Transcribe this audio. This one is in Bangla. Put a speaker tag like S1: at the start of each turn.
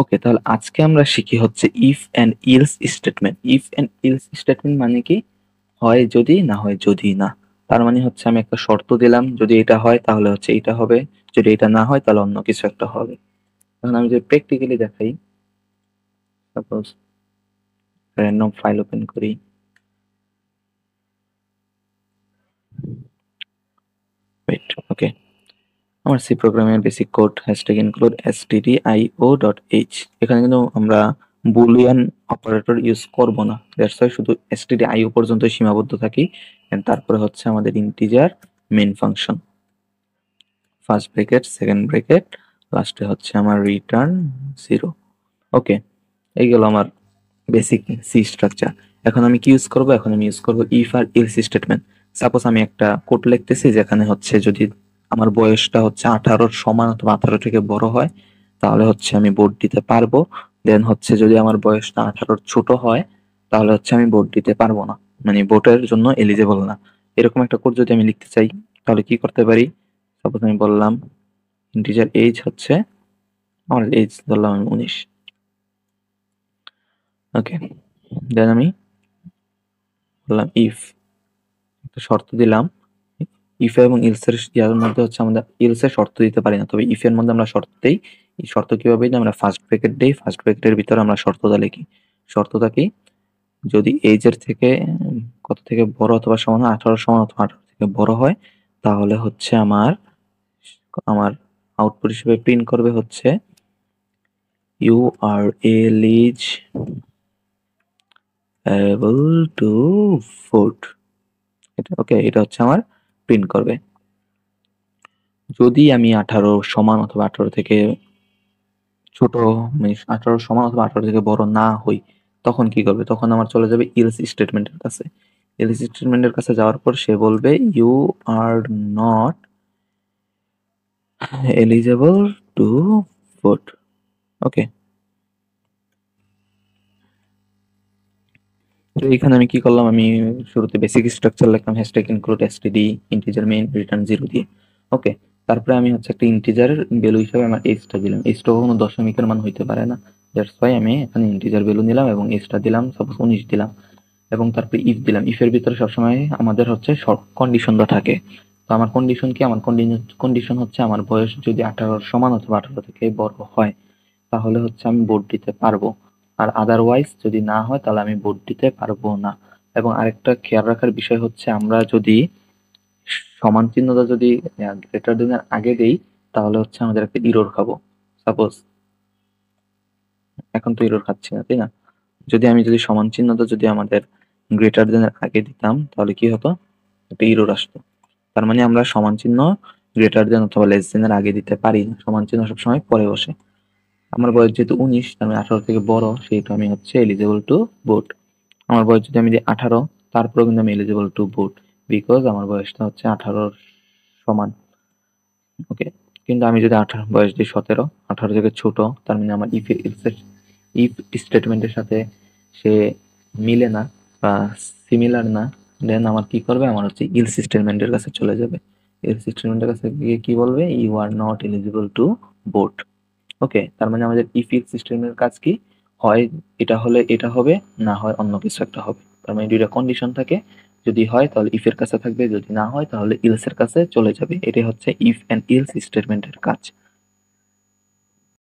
S1: ওকে, তাহলে আজকে আমরা শিখি হচ্ছে if and else statement. If and else statement মানে কি? হয় যদি, না হয় যদি না। তার মানে হচ্ছে আমি একটা শর্ত দিলাম, যদি এটা হয় তাহলে হচ্ছে এটা হবে, যদি এটা না হয় তাহলে অন্য কিছু একটা হবে। এখন আমি যদি প্র্যাকটিক্যালি দেখাই, সাপোজ র্যান্ডম ফাইল ওপেন করি। ওয়েট, ওকে, আমার সি প্রোগ্রামের basic code hashtag include stdio.h। এখানে কিন্তু আমরা বুলিয়ান অপারেটর ইউজ করব না, দ্যাটস ওয়াই শুধু stdio পর্যন্ত সীমাবদ্ধ থাকি। and তারপরে হচ্ছে আমাদের integer main function, first bracket second bracket, লাস্টে হচ্ছে আমার রিটার্ন 0। ওকে, এই গেল আমার বেসিক সি স্ট্রাকচার। এখন আমি কি ইউজ করব? এখন আমি ইউজ করব ইফ আর এলস স্টেটমেন্ট। সাপোজ আমি একটা কোড লিখতেছি যেখানে হচ্ছে যদি আমার বয়সটা হচ্ছে 18-র সমান অথবা 18 থেকে বড় হয় তাহলে হচ্ছে আমি ভোট দিতে পারবো। দেন হচ্ছে যদি আমার বয়সটা 18-র ছোট হয় তাহলে হচ্ছে আমি ভোট দিতে পারবো না, মানে ভোটের জন্য এলিজেবল না। এরকম একটা কোড যদি আমি লিখতে চাই তাহলে কি করতে পারি? সাপোজ আমি বললাম ইন্টিজার এইজ হচ্ছে, আমার এইজ ধরলাম আমি 19। ওকে, দেন আমি বললাম ইফ, একটা শর্ত দিলাম। ইফ এবং ইলস এর ইয়ার মধ্যে হচ্ছে আমরা ইলস এর শর্ত দিতে পারি না, তবে ইফ এর মধ্যে আমরা শর্ত দেই। এই শর্ত কিভাবে দিই? আমরা ফার্স্ট ব্র্যাকেট দেই, ফার্স্ট ব্র্যাকেটের ভিতরে আমরা শর্তটা লিখি। শর্তটা কি? যদি এইজ এর থেকে কত থেকে বড় অথবা সমান হয়, 18 সমান অথবা 18 থেকে বড় হয় তাহলে হচ্ছে আমার আমার আউটপুট হিসেবে প্রিন্ট করবে হচ্ছে you are eligible to vote. এটা ওকে, এটা হচ্ছে আমার প্রিন্ট করবে। যদি আমি 18 সমান অথবা 18 থেকে ছোট, মানে 18 সমান অথবা 18 থেকে বড় না হই, তখন কি করবে? তখন আমার চলে যাবে ইলস স্টেটমেন্টের কাছে। ইলস স্টেটমেন্টের কাছে যাওয়ার পর সে বলবে you are not eligible to vote. Okay, তো এখানে আমি কি করলাম? আমি শুরুতে বেসিক স্ট্রাকচার লিখলাম, hashtag include std integer main return 0 দিয়ে। ওকে, তারপরে আমি হচ্ছে একটা ইন্টিজারের ভ্যালু হিসেবে আমার এজটা দিলাম। এজটা কখনো দশমিকের মান হইতে পারে না, দ্যাটস ওয়াই আমি এখানে ইন্টিজার ভ্যালু নিলাম এবং এজটা দিলাম সাপোজ 19 দিলাম। এবং তারপরে ইফ দিলাম। ইফ এর ভিতরে সবসময় আমাদের হচ্ছে কন্ডিশনটা থাকে। তো আমার কন্ডিশন কি? আমার কন্ডিশন হচ্ছে আমার বয়স যদি 18-র সমান অথবা 18 থেকে বড় হয় তাহলে হচ্ছে আমি ভোট দিতে পারবো, আর আদারওয়াইজ যদি না হয় তাহলে আমি ভোট দিতে পারবো না। এবং আরেকটা খেয়াল রাখার বিষয় হচ্ছে আমরা যদি সমান চিহ্নটা যদি গ্রেটার দেন এর আগে দেই তাহলে হচ্ছে আমাদের একটা ইরর খাবো। সাপোজ এখন তো ইরর খাচ্ছি না, তাই না? যদি সমান চিহ্নটা যদি আমাদের গ্রেটার দেন এর আগে দিতাম তাহলে কি হতো? একটা ইরর আসতো। তার মানে আমরা সমান চিহ্ন গ্রেটার দেন অথবা লেস দেন এর আগে দিতে পারি না, সমান চিহ্ন সবসময় পরে বসে। আমার বয়স যেহেতু 19, তার মানে 18 থেকে বড়, সেহেতু আমি হচ্ছে এলিজিবল টু ভোট। আমার বয়স যদি আমি দিই 18, তারপরেও কিন্তু আমি এলিজিবল টু ভোট, বিকজ আমার বয়সটা হচ্ছে 18-র সমান। ওকে, কিন্তু আমি যদি 18 বয়স দিই 17, 18 থেকে ছোট, তার মানে আমার ইফ স্টেটমেন্টের সাথে সে মিলে না বা সিমিলার না, দেন আমার কি করবে? আমার হচ্ছে ইলস স্টেটমেন্টের কাছে চলে যাবে। ইলস স্টেটমেন্টের কাছে গিয়ে কি বলবে? You are not eligible to vote. Okay, তার মানে আমাদের ইফ ইলস স্টেটমেন্টের কাজ কি? হয় এটা হলে এটা হবে, না হয় অন্য কিছু একটা হবে। তার মানে দুইটা কন্ডিশন থাকে, যদি হয় তাহলে ইফ এর কাছে থাকবে, যদি না হয় তাহলে ইলস এর কাছে চলে যাবে। এটাই হচ্ছে ইফ এন্ড ইলস স্টেটমেন্টের কাজ।